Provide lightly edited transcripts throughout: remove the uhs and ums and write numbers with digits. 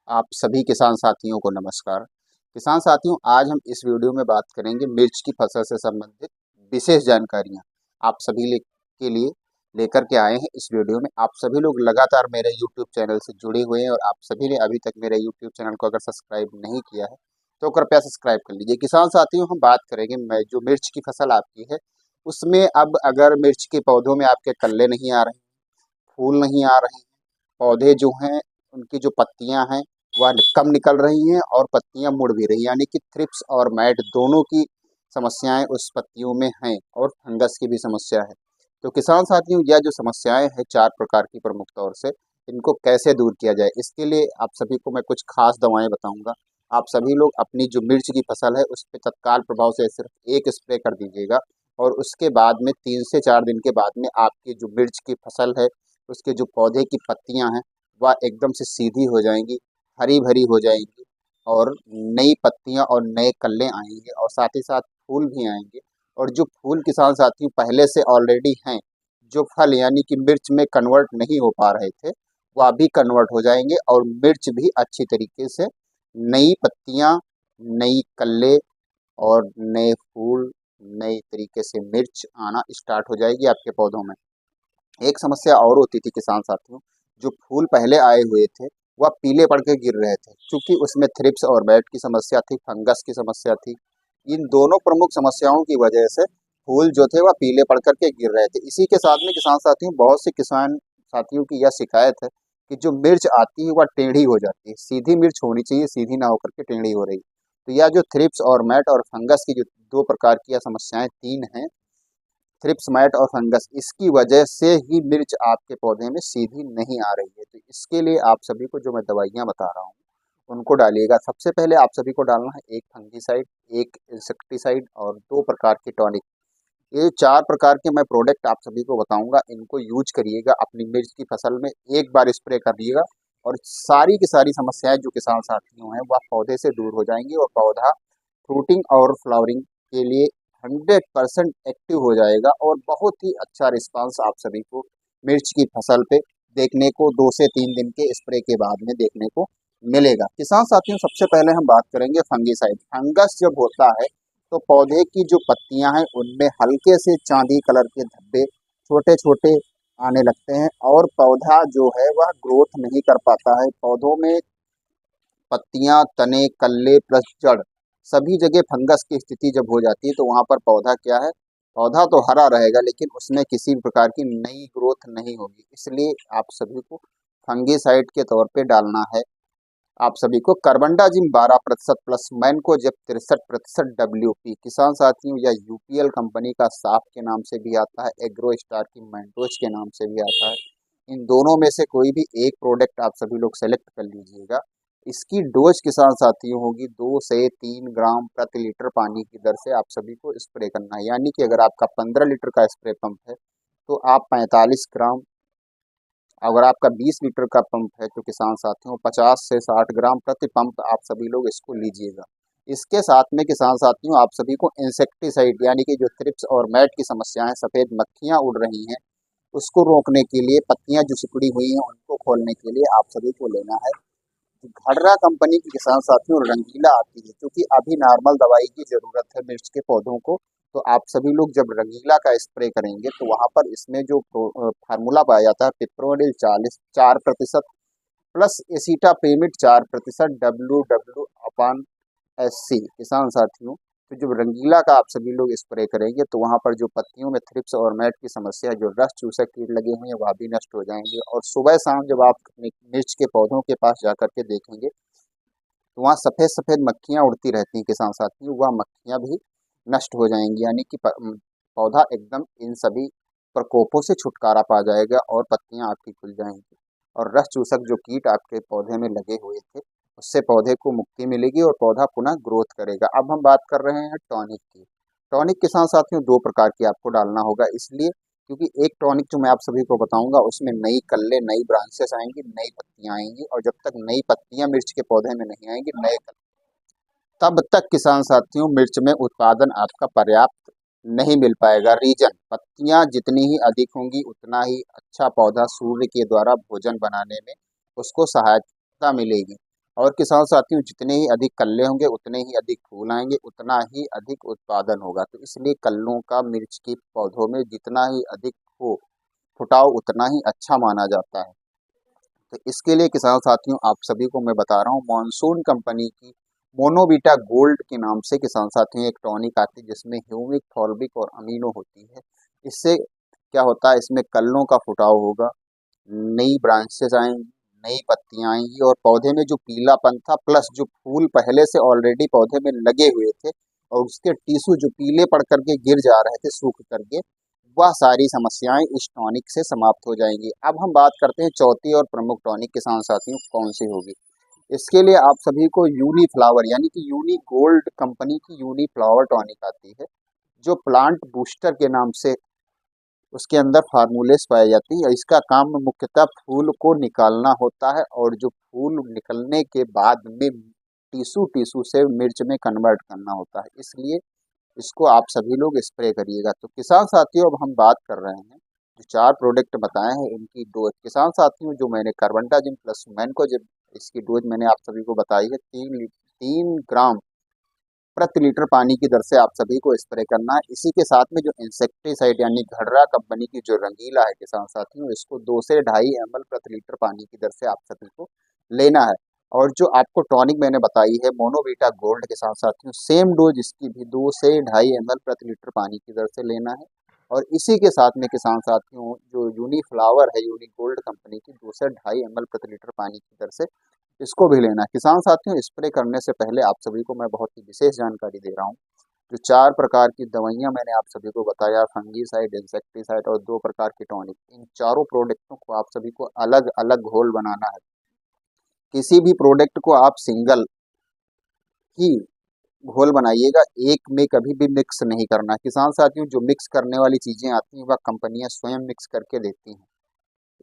आप सभी किसान साथियों को नमस्कार। किसान साथियों, आज हम इस वीडियो में बात करेंगे मिर्च की फसल से संबंधित विशेष जानकारियां आप सभी के लिए लेकर के आए हैं। इस वीडियो में आप सभी लोग लगातार मेरे YouTube चैनल से जुड़े हुए हैं और आप सभी ने अभी तक मेरे YouTube चैनल को अगर सब्सक्राइब नहीं किया है तो कृपया सब्सक्राइब कर लीजिए। किसान साथियों, हम बात करेंगे मैं जो मिर्च की फसल आपकी है उसमें अब अगर मिर्च के पौधों में आपके कल्ले नहीं आ रहे, फूल नहीं आ रहे हैं, पौधे जो हैं उनकी जो पत्तियां हैं वह कम निकल रही हैं और पत्तियां मुड़ भी रही हैं, यानी कि थ्रिप्स और मैट दोनों की समस्याएं उस पत्तियों में हैं और फंगस की भी समस्या है। तो किसान साथियों, यह जो समस्याएं हैं 4 प्रकार की प्रमुख तौर से, इनको कैसे दूर किया जाए इसके लिए आप सभी को मैं कुछ खास दवाएं बताऊंगा। आप सभी लोग अपनी जो मिर्च की फसल है उस पर तत्काल प्रभाव से सिर्फ एक स्प्रे कर दीजिएगा और उसके बाद में 3 से 4 दिन के बाद में आपकी जो मिर्च की फसल है उसके जो पौधे की पत्तियां हैं वह एकदम से सीधी हो जाएंगी, हरी भरी हो जाएंगी और नई पत्तियां और नए कल्ले आएंगे और साथ ही साथ फूल भी आएंगे। और जो फूल किसान साथियों पहले से ऑलरेडी हैं, जो फल यानी कि मिर्च में कन्वर्ट नहीं हो पा रहे थे वह भी कन्वर्ट हो जाएंगे और मिर्च भी अच्छी तरीके से नई पत्तियां, नई कल्ले और नए फूल, नए तरीके से मिर्च आना स्टार्ट हो जाएगी आपके पौधों में। एक समस्या और होती थी किसान साथियों, जो फूल पहले आए हुए थे वह पीले पड़ के गिर रहे थे क्योंकि उसमें थ्रिप्स और बैट की समस्या थी, फंगस की समस्या थी। इन दोनों प्रमुख समस्याओं की वजह से फूल जो थे वह पीले पड़ करके गिर रहे थे। इसी के साथ में किसान साथियों, बहुत से किसान साथियों की यह शिकायत है कि जो मिर्च आती है वह टेढ़ी हो जाती है। सीधी मिर्च होनी चाहिए, सीधी ना होकर के टेढ़ी हो रही। तो यह जो थ्रिप्स और मैट और फंगस की जो 2 प्रकार की यह समस्याएं 3 हैं, थ्रिप्स, मैट और फंगस, इसकी वजह से ही मिर्च आपके पौधे में सीधी नहीं आ रही है। तो इसके लिए आप सभी को जो मैं दवाइयाँ बता रहा हूँ उनको डालिएगा। सबसे पहले आप सभी को डालना है 1 फंगीसाइड, 1 इंसेक्टिसाइड और 2 प्रकार की टॉनिक। ये 4 प्रकार के मैं प्रोडक्ट आप सभी को बताऊंगा, इनको यूज करिएगा अपनी मिर्च की फसल में, एक बार स्प्रे करिएगा और सारी की सारी समस्याएं जो किसान साथियों हैं वह पौधे से दूर हो जाएंगी और पौधा फ्रूटिंग और फ्लावरिंग के लिए 100% एक्टिव हो जाएगा और बहुत ही अच्छा रिस्पांस आप सभी को मिर्च की फसल पे देखने को 2 से 3 दिन के स्प्रे के बाद में देखने को मिलेगा। किसान साथियों, सबसे पहले हम बात करेंगे फंगीसाइड। फंगस जब होता है तो पौधे की जो पत्तियां हैं उनमें हल्के से चांदी कलर के धब्बे छोटे छोटे आने लगते हैं और पौधा जो है वह ग्रोथ नहीं कर पाता है। पौधों में पत्तियां, तने, कल्ले प्लस जड़, सभी जगह फंगस की स्थिति जब हो जाती है तो वहां पर पौधा क्या है, पौधा तो हरा रहेगा लेकिन उसमें किसी भी प्रकार की नई ग्रोथ नहीं होगी। इसलिए आप सभी को फंगीसाइड के तौर पे डालना है। आप सभी को कार्बनडाजिम 12% प्लस मैनकोजेब 63% WP। किसान साथियों, यह यूपीएल कंपनी का साफ के नाम से भी आता है, एग्रो स्टार की मैंटोज के नाम से भी आता है। इन दोनों में से कोई भी एक प्रोडक्ट आप सभी लोग सेलेक्ट कर लीजिएगा। इसकी डोज किसान साथियों होगी 2 से 3 ग्राम प्रति लीटर पानी की दर से आप सभी को स्प्रे करना है। यानी कि अगर आपका 15 लीटर का स्प्रे पंप है तो आप 45 ग्राम, अगर आपका 20 लीटर का पंप है तो किसान साथियों 50 से 60 ग्राम प्रति पंप आप सभी लोग इसको लीजिएगा। इसके साथ में किसान साथियों आप सभी को इंसेक्टिसाइड, यानी कि जो थ्रिप्स और मैट की समस्याएं, सफ़ेद मक्खियां उड़ रही हैं, उसको रोकने के लिए, पत्तियां जो सिकुड़ी हुई हैं उनको खोलने के लिए आप सभी को लेना है घड़रा कंपनी की। किसान साथियों रंगीला आती है क्योंकि अभी नॉर्मल दवाई की ज़रूरत है मिर्च के पौधों को। तो आप सभी लोग जब रंगीला का स्प्रे करेंगे तो वहां पर इसमें जो फार्मूला पाया जाता है, पिप्रोनिल 4% प्लस एसिटापेमिड 4% WW/SC। किसान साथियों, तो जब रंगीला का आप सभी लोग स्प्रे करेंगे तो वहां पर जो पत्तियों में थ्रिप्स और मैट की समस्या, जो रस चूसक कीट लगे हुए हैं वह भी नष्ट हो जाएंगे। और सुबह शाम जब आप अपने मिर्च के पौधों के पास जाकर के देखेंगे तो वहाँ सफ़ेद सफ़ेद मक्खियाँ उड़ती रहती हैं। किसान साथियों, वह मक्खियाँ भी नष्ट हो जाएंगी, यानी कि पौधा एकदम इन सभी प्रकोपों से छुटकारा पा जाएगा और पत्तियाँ आपकी खुल जाएंगी और रस चूसक जो कीट आपके पौधे में लगे हुए थे उससे पौधे को मुक्ति मिलेगी और पौधा पुनः ग्रोथ करेगा। अब हम बात कर रहे हैं टॉनिक की। टॉनिक किसान साथियों 2 प्रकार की आपको डालना होगा, इसलिए क्योंकि एक टॉनिक जो मैं आप सभी को बताऊंगा उसमें नई कल्ले, नई ब्रांचेस आएंगी, नई पत्तियां आएंगी और जब तक नई पत्तियां मिर्च के पौधे में नहीं आएंगी, नए कल्ले, तब तक किसान साथियों मिर्च में उत्पादन आपका पर्याप्त नहीं मिल पाएगा। रीजन, पत्तियां जितनी ही अधिक होंगी उतना ही अच्छा पौधा सूर्य के द्वारा भोजन बनाने में उसको सहायता मिलेगी। और किसान साथियों, जितने ही अधिक कल्ले होंगे उतने ही अधिक फूल आएंगे, उतना ही अधिक उत्पादन होगा। तो इसलिए कल्लों का मिर्च के पौधों में जितना ही अधिक हो फुटाव उतना ही अच्छा माना जाता है। तो इसके लिए किसान साथियों, आप सभी को मैं बता रहा हूँ, मॉनसून कंपनी की मोनोवीटा गोल्ड के नाम से किसान साथियों एक टॉनिक आती है, जिसमें ह्यूमिक, फॉर्बिक और अमीनो होती है। इससे क्या होता है, इसमें कल्लों का फुटाव होगा, नई ब्रांचेस आएंगी, नई पत्तियां आएंगी, और पौधे में जो पीलापन था प्लस जो फूल पहले से ऑलरेडी पौधे में लगे हुए थे और उसके टिश्यू जो पीले पड़ करके गिर जा रहे थे सूख करके, वह सारी समस्याएं इस टॉनिक से समाप्त हो जाएंगी। अब हम बात करते हैं चौथी और प्रमुख टॉनिक किसान साथियों कौन सी होगी। इसके लिए आप सभी को यूनी फ्लावर यानी कि यूनी गोल्ड कंपनी की यूनी फ्लावर टॉनिक आती है, जो प्लांट बूस्टर के नाम से उसके अंदर फार्मूलेस पाई जाती है। इसका काम मुख्यतः फूल को निकालना होता है, और जो फूल निकलने के बाद में टिश्यू टिश्यू से मिर्च में कन्वर्ट करना होता है। इसलिए इसको आप सभी लोग स्प्रे करिएगा। तो किसान साथियों, अब हम बात कर रहे हैं जो 4 प्रोडक्ट बताए हैं इनकी डोज। किसान साथियों, जो मैंने कार्बेंडाजिम प्लस मैंकोजेब इसकी डोज मैंने आप सभी को बताई है, 3 ग्राम प्रति लीटर पानी की दर से आप सभी को स्प्रे करना है। इसी के साथ में जो इंसेक्टिसाइड यानी घड़रा कंपनी की जो रंगीला है किसान साथियों, इसको 2 से 2.5 ml प्रति लीटर पानी की दर से आप सभी को लेना है। और जो आपको टॉनिक मैंने बताई है मोनोवीटा गोल्ड किसान साथियों, सेम डोज इसकी भी 2 से 2.5 ml प्रति लीटर पानी की दर से लेना है। और इसी के साथ में किसान साथियों, जो यूनी फ्लावर है यूनी गोल्ड कंपनी की, 2 से 2.5 ml प्रति लीटर पानी की दर से इसको भी लेना है। किसान साथियों, स्प्रे करने से पहले आप सभी को मैं बहुत ही विशेष जानकारी दे रहा हूँ। जो 4 प्रकार की दवाइयाँ मैंने आप सभी को बताया, फंगीसाइड, इंसेक्टिसाइड और 2 प्रकार की टॉनिक, इन चारों प्रोडक्टों को आप सभी को अलग अलग घोल बनाना है। किसी भी प्रोडक्ट को आप सिंगल ही घोल बनाइएगा, एक में कभी भी मिक्स नहीं करना। किसान साथियों, जो मिक्स करने वाली चीज़ें आती हैं वह कंपनियां स्वयं मिक्स करके देती हैं।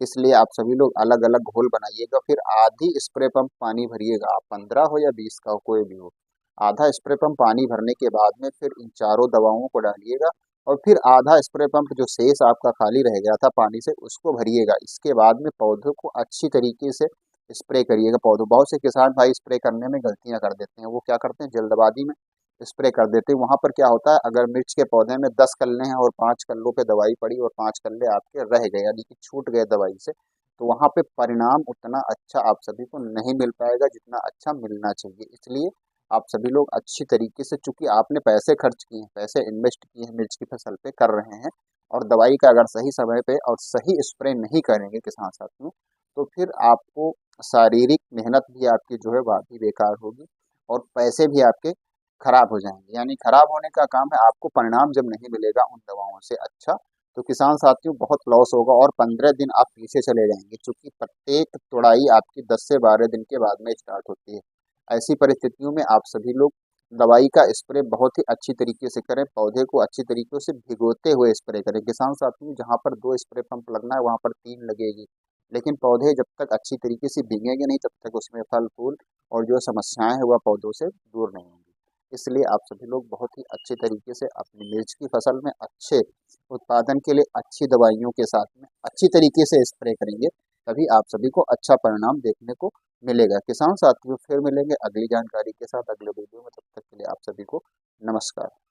इसलिए आप सभी लोग अलग अलग घोल बनाइएगा। फिर आधी स्प्रे पंप पानी भरिएगा, आप 15 हो या 20 का हो कोई भी हो। आधा स्प्रे पंप पानी भरने के बाद में फिर इन चारों दवाओं को डालिएगा, और फिर आधा स्प्रे पंप जो शेष आपका खाली रह गया था पानी से उसको भरिएगा। इसके बाद में पौधों को अच्छी तरीके से स्प्रे करिएगा। पौधों, बहुत से किसान भाई स्प्रे करने में गलतियां कर देते हैं। वो क्या करते हैं, जल्दबाजी में स्प्रे कर देते हैं। वहां पर क्या होता है, अगर मिर्च के पौधे में 10 कल्ले हैं और 5 कल्लों पे दवाई पड़ी और 5 कल्ले आपके रह गए यानी कि छूट गए दवाई से, तो वहां पे परिणाम उतना अच्छा आप सभी को नहीं मिल पाएगा जितना अच्छा मिलना चाहिए। इसलिए आप सभी लोग अच्छी तरीके से, चूंकि आपने पैसे खर्च किए हैं, पैसे इन्वेस्ट किए हैं, मिर्च की फसल पे कर रहे हैं, और दवाई का अगर सही समय पे और सही स्प्रे नहीं करेंगे किसान साथियों, तो फिर आपको शारीरिक मेहनत भी आपकी जो है वह भी बेकार होगी, और पैसे भी आपके खराब हो जाएंगे। यानी खराब होने का काम है, आपको परिणाम जब नहीं मिलेगा उन दवाओं से अच्छा, तो किसान साथियों बहुत लॉस होगा, और 15 दिन आप पीछे चले जाएंगे, क्योंकि प्रत्येक तुड़ाई आपकी 10 से 12 दिन के बाद में स्टार्ट होती है। ऐसी परिस्थितियों में आप सभी लोग दवाई का स्प्रे बहुत ही अच्छी तरीके से करें, पौधे को अच्छी तरीके से भिगोते हुए स्प्रे करें। किसान साथियों, जहाँ पर 2 स्प्रे पंप लगना है वहाँ पर 3 लगेगी, लेकिन पौधे जब तक अच्छी तरीके से भीगेंगे नहीं तब तक उसमें फल फूल और जो समस्याएं हैं वह पौधों से दूर नहीं होंगी। इसलिए आप सभी लोग बहुत ही अच्छे तरीके से अपनी मिर्च की फसल में अच्छे उत्पादन के लिए अच्छी दवाइयों के साथ में अच्छी तरीके से स्प्रे करेंगे, तभी आप सभी को अच्छा परिणाम देखने को मिलेगा। किसान साथियों, फिर मिलेंगे अगली जानकारी के साथ अगले वीडियो में। तब तक के लिए आप सभी को नमस्कार।